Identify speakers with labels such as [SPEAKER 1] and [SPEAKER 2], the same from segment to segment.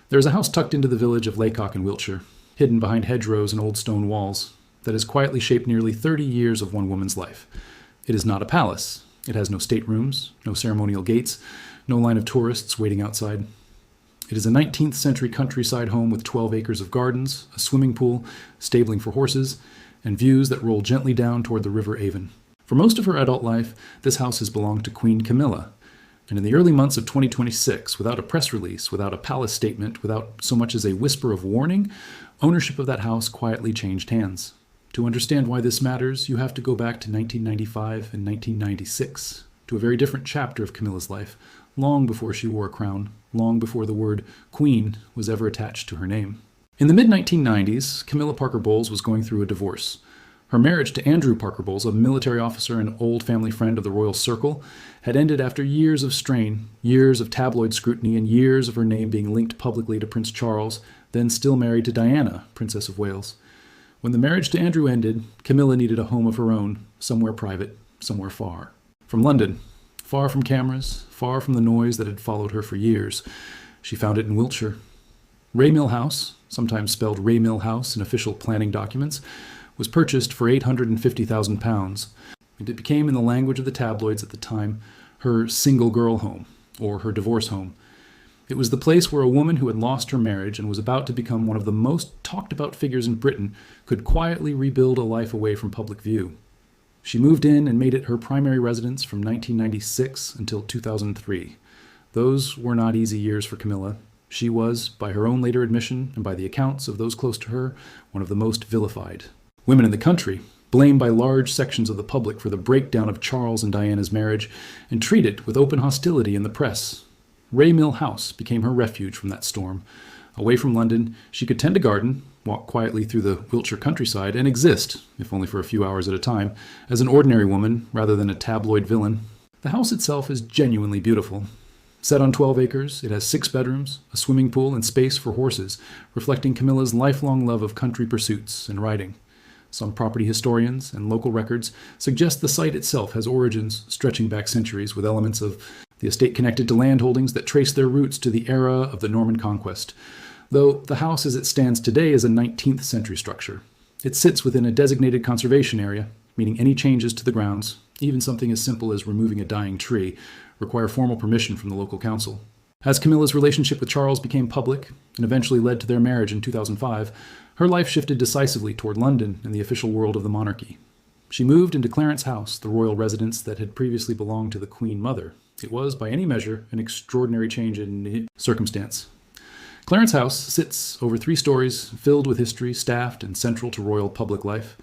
[SPEAKER 1] There is a house tucked into the village of Laycock in Wiltshire, hidden behind hedgerows and old stone walls, that has quietly shaped nearly 30 years of one woman's life. It is not a palace. It has no staterooms, no ceremonial gates, no line of tourists waiting outside. It is a 19th century countryside home with 12 acres of gardens, a swimming pool, stabling for horses, and views that roll gently down toward the River Avon. For most of her adult life, this house has belonged to Queen Camilla, and in the early months of 2026, without a press release, without a palace statement, without so much as a whisper of warning, ownership of that house quietly changed hands. To understand why this matters, you have to go back to 1995 and 1996, to a very different chapter of Camilla's life, long before she wore a crown, long before the word Queen was ever attached to her name. In the mid-1990s, Camilla Parker Bowles was going through a divorce. Her marriage to Andrew Parker Bowles, a military officer and old family friend of the royal circle, had ended after years of strain, years of tabloid scrutiny, and years of her name being linked publicly to Prince Charles, then still married to Diana, Princess of Wales. When the marriage to Andrew ended, Camilla needed a home of her own, somewhere private, somewhere far. From London, far from cameras, far from the noise that had followed her for years, she found it in Wiltshire. Raymill House, sometimes spelled Raymill House in official planning documents, was purchased for £850,000, and it became, in the language of the tabloids at the time, her single girl home, or her divorce home. It was the place where a woman who had lost her marriage and was about to become one of the most talked about figures in Britain could quietly rebuild a life away from public view. She moved in and made it her primary residence from 1996 until 2003. Those were not easy years for Camilla. She was, by her own later admission and by the accounts of those close to her, one of the most vilified. Women in the country, blamed by large sections of the public for the breakdown of Charles and Diana's marriage, and treated with open hostility in the press. Raymill House became her refuge from that storm. Away from London, she could tend a garden, walk quietly through the Wiltshire countryside, and exist, if only for a few hours at a time, as an ordinary woman rather than a tabloid villain. The house itself is genuinely beautiful. Set on 12 acres, it has 6 bedrooms, a swimming pool, and space for horses, reflecting Camilla's lifelong love of country pursuits and riding. Some property historians and local records suggest the site itself has origins stretching back centuries, with elements of the estate connected to landholdings that trace their roots to the era of the Norman conquest, though the house as it stands today is a 19th century structure. It sits within a designated conservation area, meaning any changes to the grounds, even something as simple as removing a dying tree, require formal permission from the local council. As Camilla's relationship with Charles became public and eventually led to their marriage in 2005, her life shifted decisively toward London and the official world of the monarchy. She moved into Clarence House, the royal residence that had previously belonged to the Queen Mother. It was, by any measure, an extraordinary change in circumstance. Clarence House sits over 3 stories, filled with history, staffed, and central to royal public life.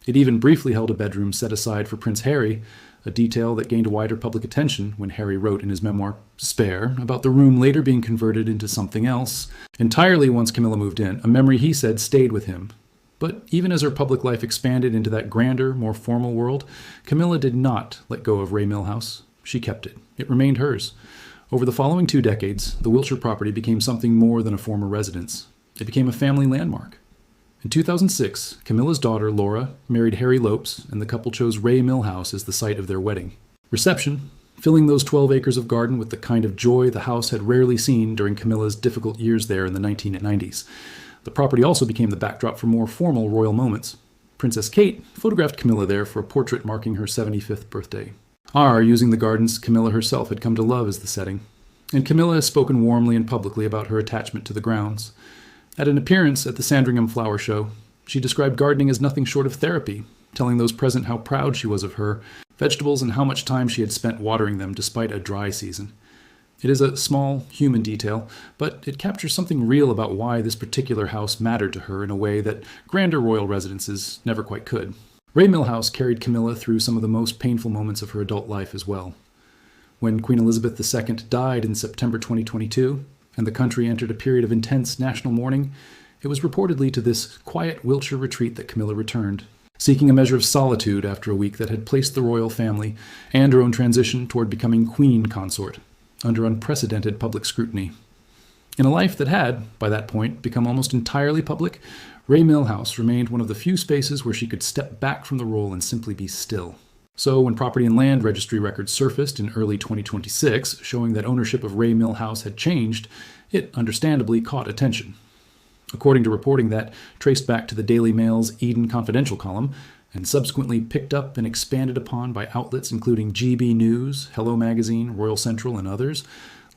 [SPEAKER 1] It even briefly held a bedroom set aside for Prince Harry, a detail that gained wider public attention when Harry wrote in his memoir, Spare, about the room later being converted into something else entirely once Camilla moved in, a memory he said stayed with him. But even as her public life expanded into that grander, more formal world, Camilla did not let go of Raymill House. She kept it. It remained hers. Over the following 2 decades, the Wiltshire property became something more than a former residence. It became a family landmark. In 2006, Camilla's daughter, Laura, married Harry Lopes, and the couple chose Raymill House as the site of their wedding. Reception, filling those 12 acres of garden with the kind of joy the house had rarely seen during Camilla's difficult years there in the 1990s. The property also became the backdrop for more formal royal moments. Princess Kate photographed Camilla there for a portrait marking her 75th birthday. Using the gardens Camilla herself had come to love as the setting. And Camilla has spoken warmly and publicly about her attachment to the grounds. At an appearance at the Sandringham Flower Show, she described gardening as nothing short of therapy, telling those present how proud she was of her vegetables and how much time she had spent watering them despite a dry season. It is a small, human detail, but it captures something real about why this particular house mattered to her in a way that grander royal residences never quite could. Raymill House carried Camilla through some of the most painful moments of her adult life as well. When Queen Elizabeth II died in September 2022, and the country entered a period of intense national mourning, it was reportedly to this quiet Wiltshire retreat that Camilla returned, seeking a measure of solitude after a week that had placed the royal family and her own transition toward becoming queen consort under unprecedented public scrutiny. In a life that had, by that point, become almost entirely public, Raymill House remained one of the few spaces where she could step back from the role and simply be still. So when Property and Land Registry records surfaced in early 2026, showing that ownership of Raymill House had changed, It understandably caught attention. According to reporting that traced back to the Daily Mail's Eden Confidential column, and subsequently picked up and expanded upon by outlets including GB News, Hello Magazine, Royal Central, and others,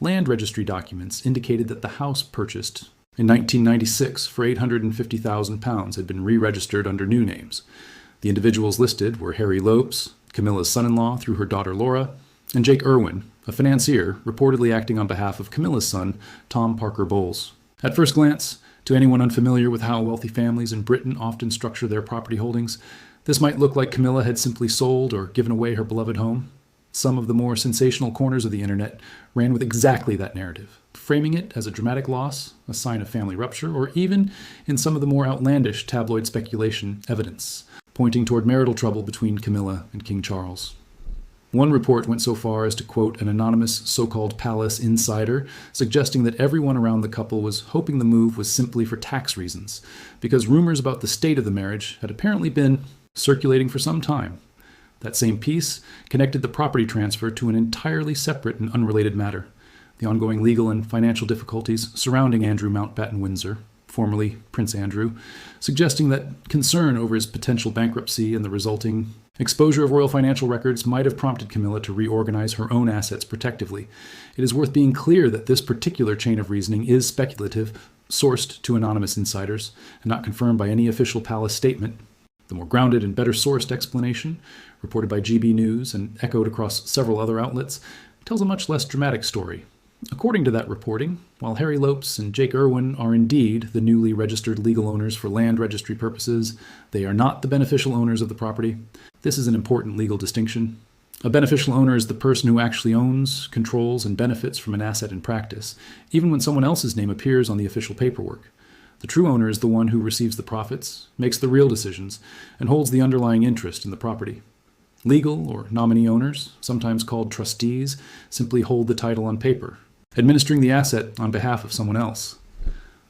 [SPEAKER 1] land registry documents indicated that the house purchased in 1996 for £850,000 had been re-registered under new names. The individuals listed were Harry Lopes, Camilla's son-in-law through her daughter Laura, and Jake Irwin, a financier reportedly acting on behalf of Camilla's son, Tom Parker Bowles. At first glance, to anyone unfamiliar with how wealthy families in Britain often structure their property holdings, this might look like Camilla had simply sold or given away her beloved home. Some of the more sensational corners of the internet ran with exactly that narrative, framing it as a dramatic loss, a sign of family rupture, or even, in some of the more outlandish tabloid speculation, evidence, pointing toward marital trouble between Camilla and King Charles. One report went so far as to quote an anonymous so-called palace insider, suggesting that everyone around the couple was hoping the move was simply for tax reasons, because rumors about the state of the marriage had apparently been circulating for some time. That same piece connected the property transfer to an entirely separate and unrelated matter, the ongoing legal and financial difficulties surrounding Andrew Mountbatten Windsor, formerly Prince Andrew, suggesting that concern over his potential bankruptcy and the resulting exposure of royal financial records might have prompted Camilla to reorganize her own assets protectively. It is worth being clear that this particular chain of reasoning is speculative, sourced to anonymous insiders, and not confirmed by any official palace statement. The more grounded and better sourced explanation, reported by GB News and echoed across several other outlets, tells a much less dramatic story. According to that reporting, while Harry Lopes and Jake Irwin are indeed the newly registered legal owners for land registry purposes, they are not the beneficial owners of the property. This is an important legal distinction. A beneficial owner is the person who actually owns, controls, and benefits from an asset in practice, even when someone else's name appears on the official paperwork. The true owner is the one who receives the profits, makes the real decisions, and holds the underlying interest in the property. Legal or nominee owners, sometimes called trustees, simply hold the title on paper, administering the asset on behalf of someone else.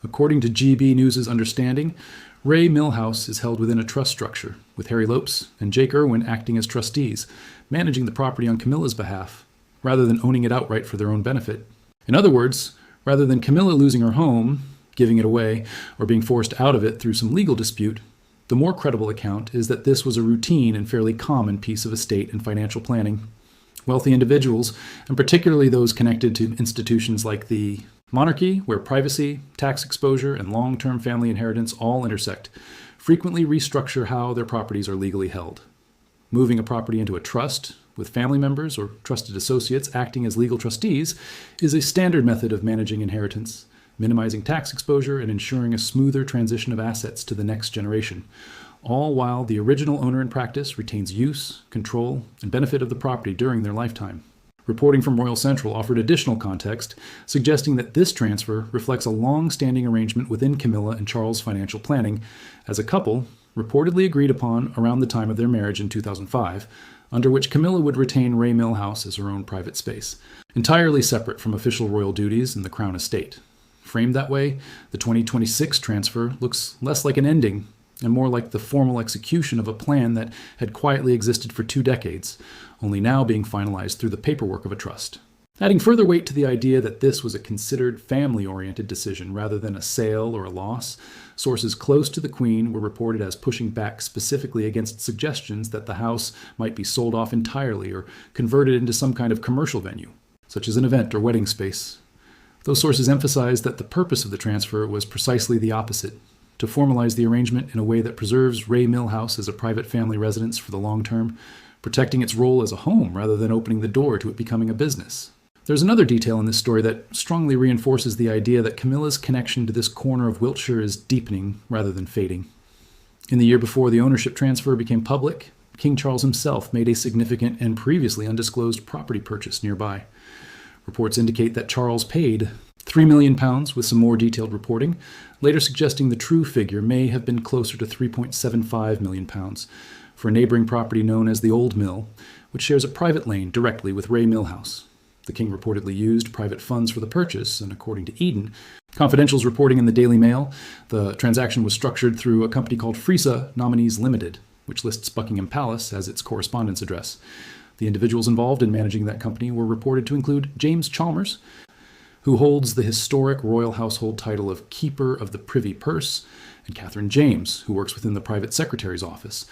[SPEAKER 1] According to GB News' understanding, Ray Mill House is held within a trust structure, with Harry Lopes and Jake Irwin acting as trustees, managing the property on Camilla's behalf, rather than owning it outright for their own benefit. In other words, rather than Camilla losing her home, giving it away, or being forced out of it through some legal dispute, the more credible account is that this was a routine and fairly common piece of estate and financial planning. Wealthy individuals, and particularly those connected to institutions like the monarchy, where privacy, tax exposure, and long-term family inheritance all intersect, frequently restructure how their properties are legally held. Moving a property into a trust, with family members or trusted associates acting as legal trustees, is a standard method of managing inheritance, minimizing tax exposure and ensuring a smoother transition of assets to the next generation, all while the original owner in practice retains use, control, and benefit of the property during their lifetime. Reporting from Royal Central offered additional context, suggesting that this transfer reflects a long-standing arrangement within Camilla and Charles' financial planning, as a couple reportedly agreed upon around the time of their marriage in 2005, under which Camilla would retain Ray Mill House as her own private space, entirely separate from official royal duties in the Crown Estate. Framed that way, the 2026 transfer looks less like an ending and more like the formal execution of a plan that had quietly existed for 2 decades, only now being finalized through the paperwork of a trust. Adding further weight to the idea that this was a considered family-oriented decision rather than a sale or a loss, sources close to the Queen were reported as pushing back specifically against suggestions that the house might be sold off entirely or converted into some kind of commercial venue, such as an event or wedding space. Those sources emphasized that the purpose of the transfer was precisely the opposite, to formalize the arrangement in a way that preserves Ray Mill House as a private family residence for the long term, protecting its role as a home rather than opening the door to it becoming a business. There's another detail in this story that strongly reinforces the idea that Camilla's connection to this corner of Wiltshire is deepening rather than fading. In the year before the ownership transfer became public, King Charles himself made a significant and previously undisclosed property purchase nearby. Reports indicate that Charles paid £3 million with some more detailed reporting, later suggesting the true figure may have been closer to £3.75 million for a neighboring property known as the Old Mill, which shares a private lane directly with Ray Mill House. The king reportedly used private funds for the purchase, and according to Eden Confidential's reporting in the Daily Mail, the transaction was structured through a company called Frisa Nominees Limited, which lists Buckingham Palace as its correspondence address. The individuals involved in managing that company were reported to include James Chalmers, who holds the historic royal household title of Keeper of the Privy Purse, and Catherine James, who works within the private secretary's office,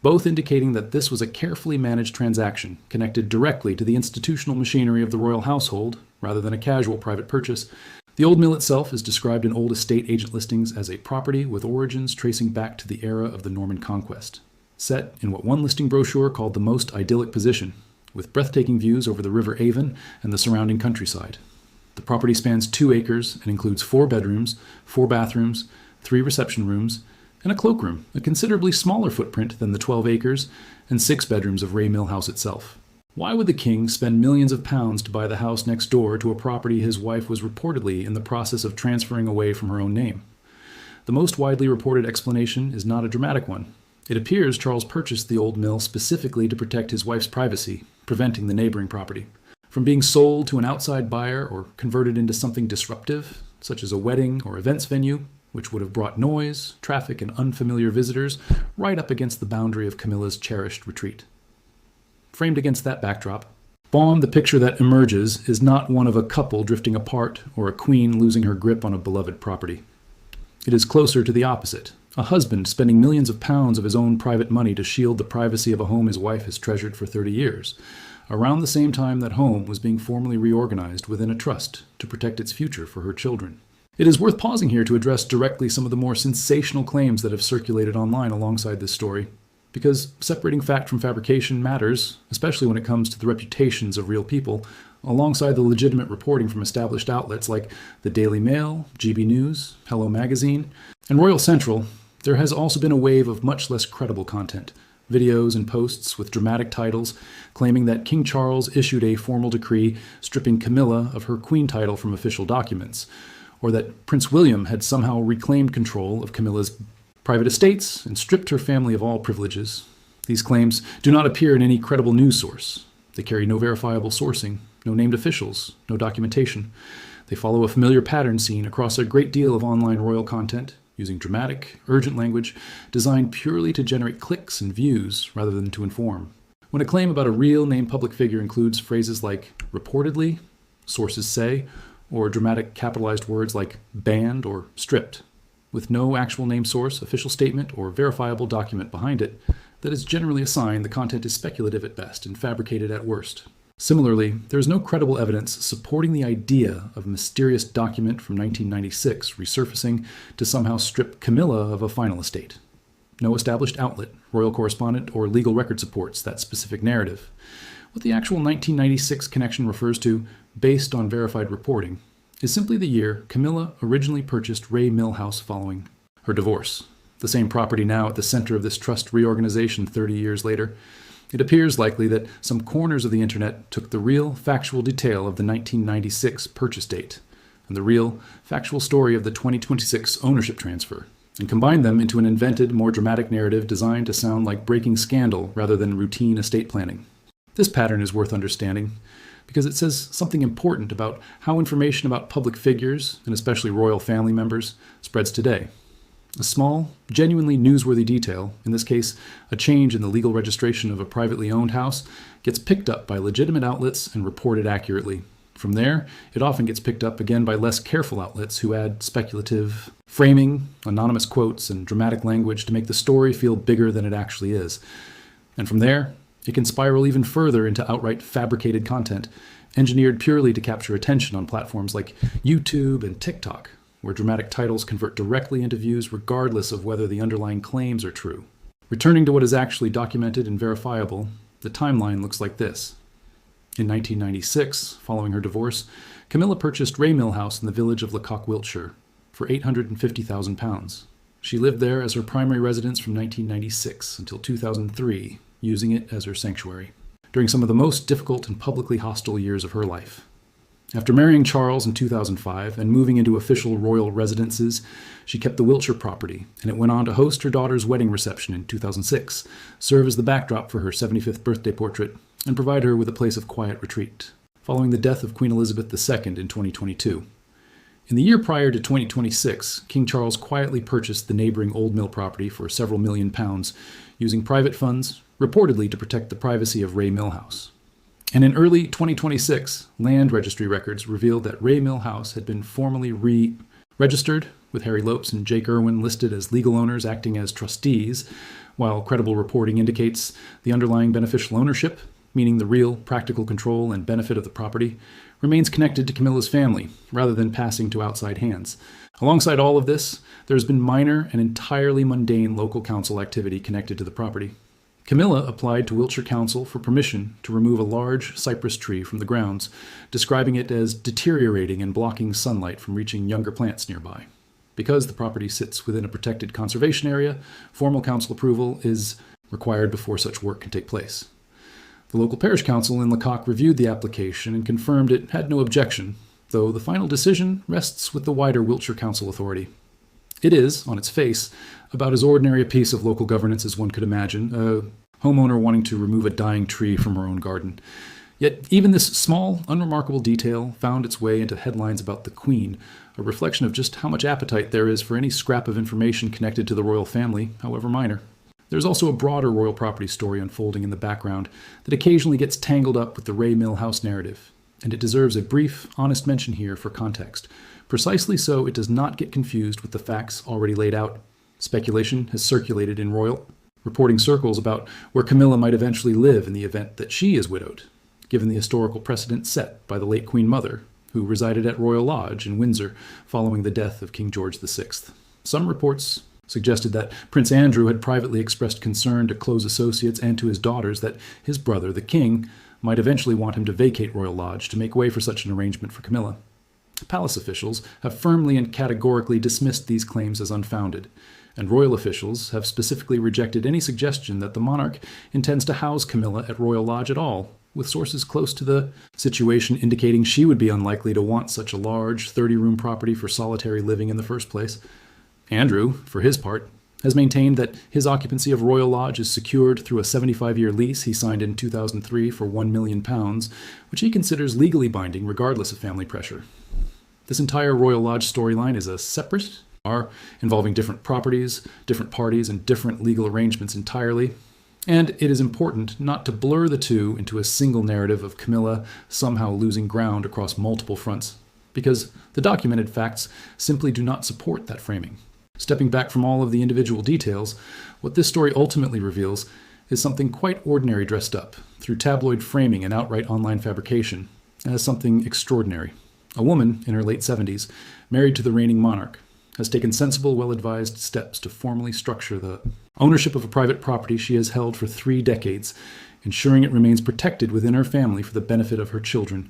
[SPEAKER 1] both indicating that this was a carefully managed transaction connected directly to the institutional machinery of the royal household rather than a casual private purchase. The old mill itself is described in old estate agent listings as a property with origins tracing back to the era of the Norman conquest, set in what one listing brochure called the most idyllic position, with breathtaking views over the River Avon and the surrounding countryside. The property spans 2 acres and includes 4 bedrooms, 4 bathrooms, 3 reception rooms, and a cloakroom, a considerably smaller footprint than the 12 acres and 6 bedrooms of Ray Mill House itself. Why would the king spend millions of pounds to buy the house next door to a property his wife was reportedly in the process of transferring away from her own name? The most widely reported explanation is not a dramatic one. It appears Charles purchased the old mill specifically to protect his wife's privacy, preventing the neighboring property from being sold to an outside buyer or converted into something disruptive, such as a wedding or events venue, which would have brought noise, traffic, and unfamiliar visitors right up against the boundary of Camilla's cherished retreat. Framed against that backdrop, Baum, the picture that emerges, is not one of a couple drifting apart or a queen losing her grip on a beloved property. It is closer to the opposite, a husband spending millions of pounds of his own private money to shield the privacy of a home his wife has treasured for 30 years, around the same time that home was being formally reorganized within a trust to protect its future for her children. It is worth pausing here to address directly some of the more sensational claims that have circulated online alongside this story, because separating fact from fabrication matters, especially when it comes to the reputations of real people, alongside the legitimate reporting from established outlets like the Daily Mail, GB News, Hello Magazine, and Royal Central. There has also been a wave of much less credible content, videos and posts with dramatic titles claiming that King Charles issued a formal decree stripping Camilla of her queen title from official documents, or that Prince William had somehow reclaimed control of Camilla's private estates and stripped her family of all privileges. These claims do not appear in any credible news source. They carry no verifiable sourcing, no named officials, no documentation. They follow a familiar pattern seen across a great deal of online royal content, using dramatic, urgent language designed purely to generate clicks and views rather than to inform. When a claim about a real named public figure includes phrases like reportedly, sources say, or dramatic capitalized words like banned or stripped, with no actual name source, official statement, or verifiable document behind it, that is generally a sign the content is speculative at best and fabricated at worst. Similarly, there is no credible evidence supporting the idea of a mysterious document from 1996 resurfacing to somehow strip Camilla of a final estate. No established outlet, royal correspondent, or legal record supports that specific narrative. What the actual 1996 connection refers to, based on verified reporting, is simply the year Camilla originally purchased Ray Mill House following her divorce, the same property now at the center of this trust reorganization 30 years later. It appears likely that some corners of the internet took the real, factual detail of the 1996 purchase date and the real, factual story of the 2026 ownership transfer, and combined them into an invented, more dramatic narrative designed to sound like breaking scandal rather than routine estate planning. This pattern is worth understanding because it says something important about how information about public figures, and especially royal family members, spreads today. A small, genuinely newsworthy detail, in this case a change in the legal registration of a privately owned house, gets picked up by legitimate outlets and reported accurately. From there, it often gets picked up again by less careful outlets who add speculative framing, anonymous quotes, and dramatic language to make the story feel bigger than it actually is. And from there, it can spiral even further into outright fabricated content, engineered purely to capture attention on platforms like YouTube and TikTok, where dramatic titles convert directly into views regardless of whether the underlying claims are true. Returning to what is actually documented and verifiable, the timeline looks like this. In 1996, following her divorce, Camilla purchased Ray Mill House in the village of Lecoq, Wiltshire, for £850,000. She lived there as her primary residence from 1996 until 2003, using it as her sanctuary, during some of the most difficult and publicly hostile years of her life. After marrying Charles in 2005 and moving into official royal residences, she kept the Wiltshire property, and it went on to host her daughter's wedding reception in 2006, serve as the backdrop for her 75th birthday portrait, and provide her with a place of quiet retreat, following the death of Queen Elizabeth II in 2022. In the year prior to 2026, King Charles quietly purchased the neighboring Old Mill property for several £1 million, using private funds, reportedly to protect the privacy of Ray Mill House. And in early 2026, land registry records revealed that Ray Mill House had been formally re-registered, with Harry Lopes and Jake Irwin listed as legal owners acting as trustees, while credible reporting indicates the underlying beneficial ownership, meaning the real practical control and benefit of the property, remains connected to Camilla's family rather than passing to outside hands. Alongside all of this, there has been minor and entirely mundane local council activity connected to the property. Camilla applied to Wiltshire Council for permission to remove a large cypress tree from the grounds, describing it as deteriorating and blocking sunlight from reaching younger plants nearby. Because the property sits within a protected conservation area, formal council approval is required before such work can take place. The local parish council in Lecoq reviewed the application and confirmed it had no objection, though the final decision rests with the wider Wiltshire Council authority. It is, on its face, about as ordinary a piece of local governance as one could imagine, a homeowner wanting to remove a dying tree from her own garden. Yet even this small, unremarkable detail found its way into headlines about the Queen, a reflection of just how much appetite there is for any scrap of information connected to the royal family, however minor. There's also a broader royal property story unfolding in the background that occasionally gets tangled up with the Ray Mill House narrative, and it deserves a brief, honest mention here for context, precisely so it does not get confused with the facts already laid out. Speculation has circulated in royal reporting circles about where Camilla might eventually live in the event that she is widowed, given the historical precedent set by the late Queen Mother, who resided at Royal Lodge in Windsor following the death of King George VI. Some reports suggested that Prince Andrew had privately expressed concern to close associates and to his daughters that his brother, the king, might eventually want him to vacate Royal Lodge to make way for such an arrangement for Camilla. Palace officials have firmly and categorically dismissed these claims as unfounded, and royal officials have specifically rejected any suggestion that the monarch intends to house Camilla at Royal Lodge at all, with sources close to the situation indicating she would be unlikely to want such a large 30-room property for solitary living in the first place. Andrew, for his part, has maintained that his occupancy of Royal Lodge is secured through a 75-year lease he signed in 2003 for £1 million, which he considers legally binding regardless of family pressure. This entire Royal Lodge storyline is a separate, involving different properties, different parties, and different legal arrangements entirely, and it is important not to blur the two into a single narrative of Camilla somehow losing ground across multiple fronts, because the documented facts simply do not support that framing. Stepping back from all of the individual details, what this story ultimately reveals is something quite ordinary dressed up, through tabloid framing and outright online fabrication, as something extraordinary. A woman in her late 70s, married to the reigning monarch, has taken sensible, well-advised steps to formally structure the ownership of a private property she has held for 3 decades, ensuring it remains protected within her family for the benefit of her children,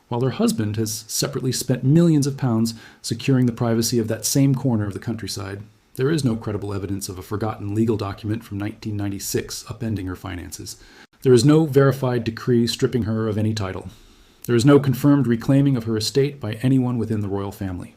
[SPEAKER 1] while her husband has separately spent millions of pounds securing the privacy of that same corner of the countryside. There is no credible evidence of a forgotten legal document from 1996 upending her finances. There is no verified decree stripping her of any title. There is no confirmed reclaiming of her estate by anyone within the royal family.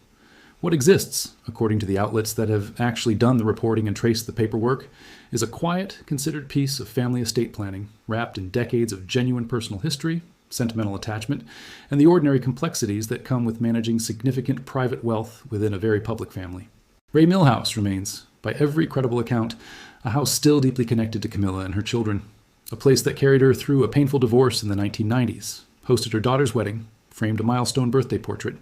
[SPEAKER 1] What exists, according to the outlets that have actually done the reporting and traced the paperwork, is a quiet, considered piece of family estate planning, wrapped in decades of genuine personal history, sentimental attachment, and the ordinary complexities that come with managing significant private wealth within a very public family. Ray Mill House remains, by every credible account, a house still deeply connected to Camilla and her children, a place that carried her through a painful divorce in the 1990s, hosted her daughter's wedding, framed a milestone birthday portrait,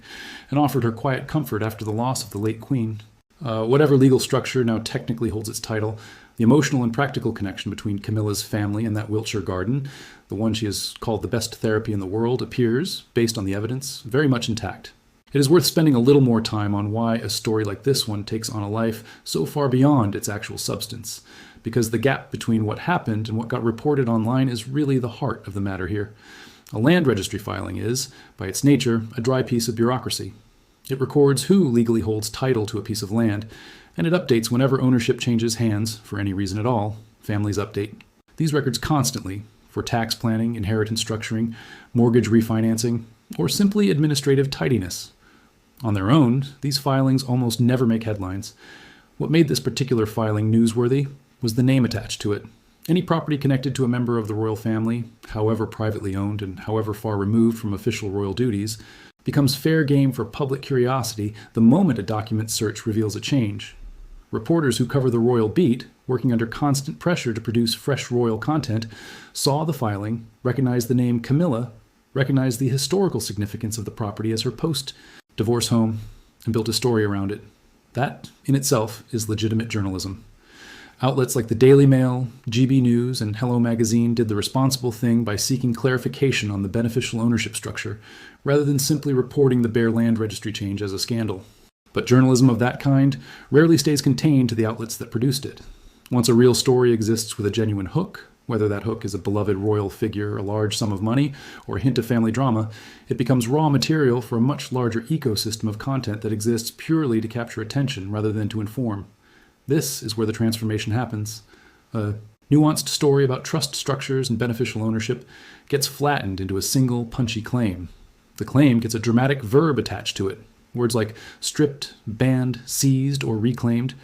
[SPEAKER 1] and offered her quiet comfort after the loss of the late Queen. Whatever legal structure now technically holds its title, the emotional and practical connection between Camilla's family and that Wiltshire garden, the one she has called the best therapy in the world, appears, based on the evidence, very much intact. It is worth spending a little more time on why a story like this one takes on a life so far beyond its actual substance, because the gap between what happened and what got reported online is really the heart of the matter here. A land registry filing is, by its nature, a dry piece of bureaucracy. It records who legally holds title to a piece of land, and it updates whenever ownership changes hands, for any reason at all. Families update these records constantly, for tax planning, inheritance structuring, mortgage refinancing, or simply administrative tidiness. On their own, these filings almost never make headlines. What made this particular filing newsworthy was the name attached to it. Any property connected to a member of the royal family, however privately owned and however far removed from official royal duties, becomes fair game for public curiosity the moment a document search reveals a change. Reporters who cover the royal beat, working under constant pressure to produce fresh royal content, saw the filing, recognized the name Camilla, recognized the historical significance of the property as her post-divorce home, and built a story around it. That, in itself, is legitimate journalism. Outlets like the Daily Mail, GB News, and Hello Magazine did the responsible thing by seeking clarification on the beneficial ownership structure, rather than simply reporting the bare land registry change as a scandal. But journalism of that kind rarely stays contained to the outlets that produced it. Once a real story exists with a genuine hook, whether that hook is a beloved royal figure, a large sum of money, or a hint of family drama, it becomes raw material for a much larger ecosystem of content that exists purely to capture attention rather than to inform. This is where the transformation happens. A nuanced story about trust structures and beneficial ownership gets flattened into a single punchy claim. The claim gets a dramatic verb attached to it, words like stripped, banned, seized, or reclaimed,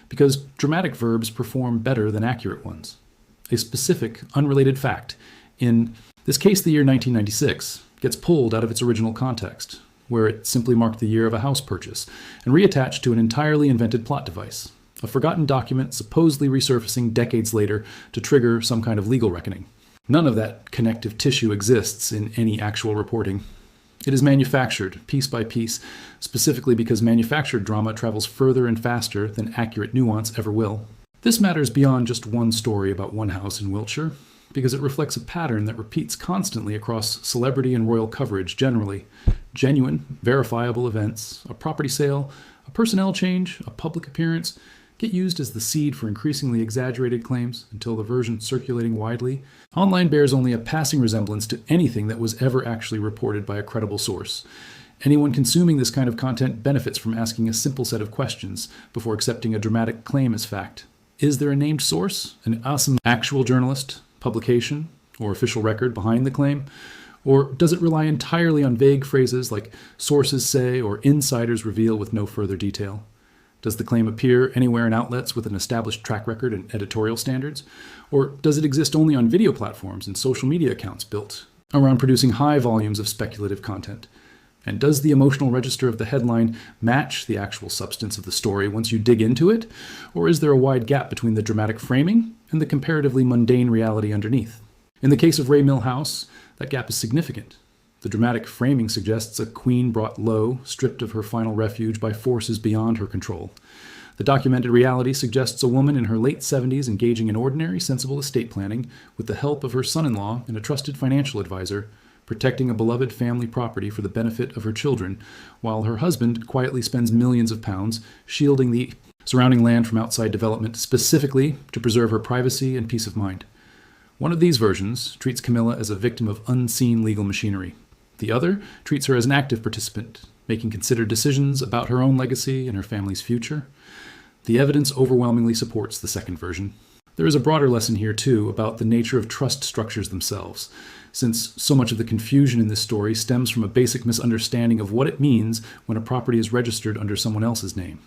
[SPEAKER 1] because dramatic verbs perform better than accurate ones. A specific, unrelated fact, in this case the year 1996, gets pulled out of its original context, where it simply marked the year of a house purchase, and reattached to an entirely invented plot device. A forgotten document supposedly resurfacing decades later to trigger some kind of legal reckoning. None of that connective tissue exists in any actual reporting. It is manufactured, piece by piece, specifically because manufactured drama travels further and faster than accurate nuance ever will. This matters beyond just one story about one house in Wiltshire, because it reflects a pattern that repeats constantly across celebrity and royal coverage generally. Genuine, verifiable events, a property sale, a personnel change, a public appearance, get used as the seed for increasingly exaggerated claims until the version circulating widely online bears only a passing resemblance to anything that was ever actually reported by a credible source. Anyone consuming this kind of content benefits from asking a simple set of questions before accepting a dramatic claim as fact. Is there a named source, an awesome actual journalist, publication, or official record behind the claim? Or does it rely entirely on vague phrases like sources say or insiders reveal with no further detail? Does the claim appear anywhere in outlets with an established track record and editorial standards? Or does it exist only on video platforms and social media accounts built around producing high volumes of speculative content? And does the emotional register of the headline match the actual substance of the story once you dig into it? Or is there a wide gap between the dramatic framing and the comparatively mundane reality underneath? In the case of Ray Mill House, that gap is significant. The dramatic framing suggests a queen brought low, stripped of her final refuge by forces beyond her control. The documented reality suggests a woman in her late 70s engaging in ordinary, sensible estate planning with the help of her son-in-law and a trusted financial advisor, protecting a beloved family property for the benefit of her children, while her husband quietly spends millions of pounds shielding the surrounding land from outside development specifically to preserve her privacy and peace of mind. One of these versions treats Camilla as a victim of unseen legal machinery. The other treats her as an active participant, making considered decisions about her own legacy and her family's future. The evidence overwhelmingly supports the second version. There is a broader lesson here, too, about the nature of trust structures themselves, since so much of the confusion in this story stems from a basic misunderstanding of what it means when a property is registered under someone else's name.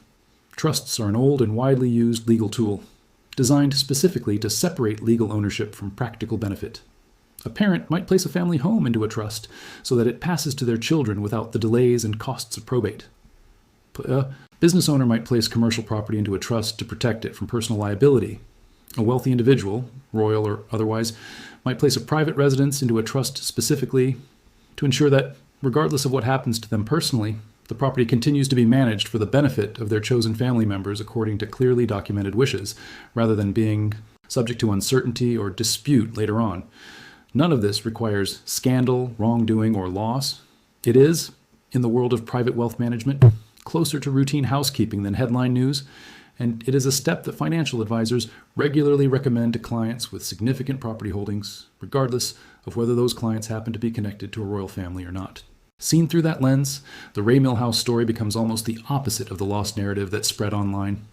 [SPEAKER 1] Trusts are an old and widely used legal tool, designed specifically to separate legal ownership from practical benefit. A parent might place a family home into a trust so that it passes to their children without the delays and costs of probate. A business owner might place commercial property into a trust to protect it from personal liability. A wealthy individual, royal or otherwise, might place a private residence into a trust specifically to ensure that, regardless of what happens to them personally, the property continues to be managed for the benefit of their chosen family members according to clearly documented wishes, rather than being subject to uncertainty or dispute later on. None of this requires scandal, wrongdoing, or loss. It is, in the world of private wealth management, closer to routine housekeeping than headline news, and it is a step that financial advisors regularly recommend to clients with significant property holdings, regardless of whether those clients happen to be connected to a royal family or not. Seen through that lens, the Ray Mill House story becomes almost the opposite of the lost narrative that spread online.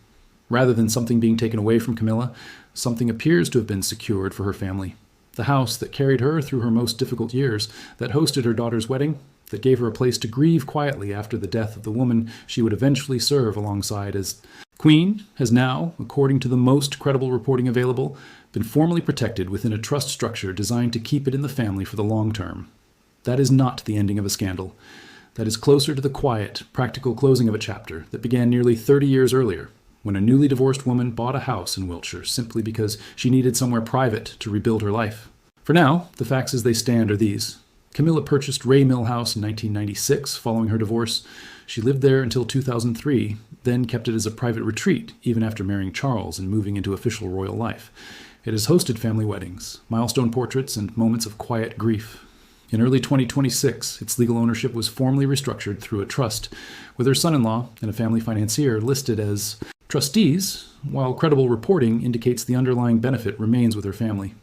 [SPEAKER 1] Rather than something being taken away from Camilla, something appears to have been secured for her family. The house that carried her through her most difficult years, that hosted her daughter's wedding, that gave her a place to grieve quietly after the death of the woman she would eventually serve alongside as Queen, has now, according to the most credible reporting available, been formally protected within a trust structure designed to keep it in the family for the long term. That is not the ending of a scandal. That is closer to the quiet, practical closing of a chapter that began nearly 30 years earlier, when a newly divorced woman bought a house in Wiltshire simply because she needed somewhere private to rebuild her life. For now, the facts as they stand are these. Camilla purchased Ray Mill House in 1996 following her divorce. She lived there until 2003, then kept it as a private retreat even after marrying Charles and moving into official royal life. It has hosted family weddings, milestone portraits, and moments of quiet grief. In early 2026, its legal ownership was formally restructured through a trust, with her son-in-law and a family financier listed as trustees, while credible reporting indicates the underlying benefit remains with her family.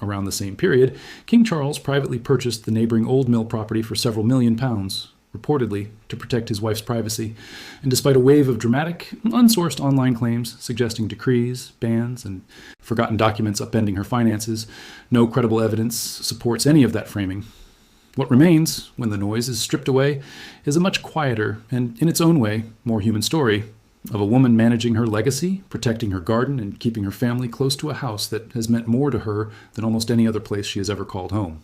[SPEAKER 1] Around the same period, King Charles privately purchased the neighboring Old Mill property for several £1,000,000, reportedly to protect his wife's privacy. And despite a wave of dramatic, unsourced online claims suggesting decrees, bans, and forgotten documents upending her finances, no credible evidence supports any of that framing. What remains, when the noise is stripped away, is a much quieter and, in its own way, more human story of a woman managing her legacy, protecting her garden, and keeping her family close to a house that has meant more to her than almost any other place she has ever called home.